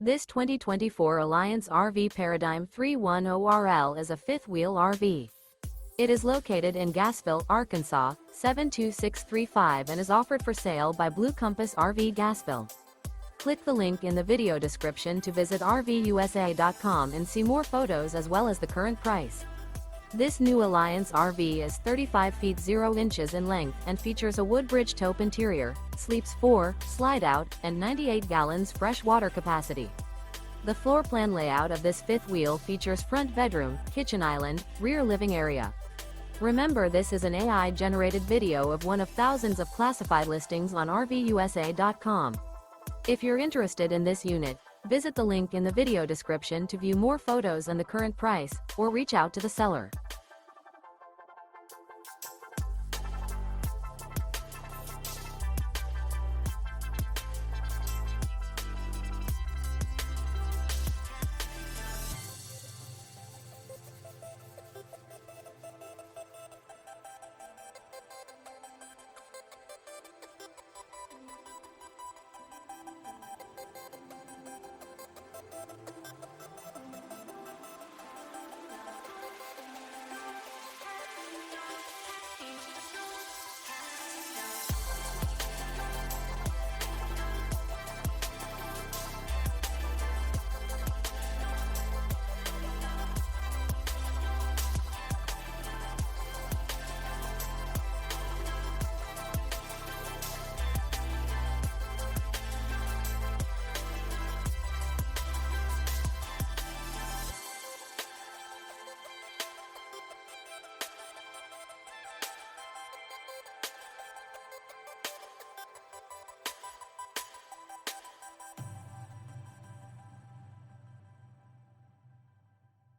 This 2024 Alliance RV Paradigm 310RL is a fifth-wheel RV. It is located in Gassville, Arkansas, 72635 and is offered for sale by Blue Compass RV Gassville. Click the link in the video description to visit RVUSA.com and see more photos as well as the current price. This new Alliance RV is 35 feet 0 inches in length and features a WOODBRIDGE TAUPE interior, sleeps 4, Slideout, and 98 gallons fresh water capacity. The floor plan layout of this fifth wheel features front bedroom, kitchen island, rear living area. Remember, this is an AI-generated video of one of thousands of classified listings on RVUSA.com. If you're interested in this unit, visit the link in the video description to view more photos and the current price, or reach out to the seller.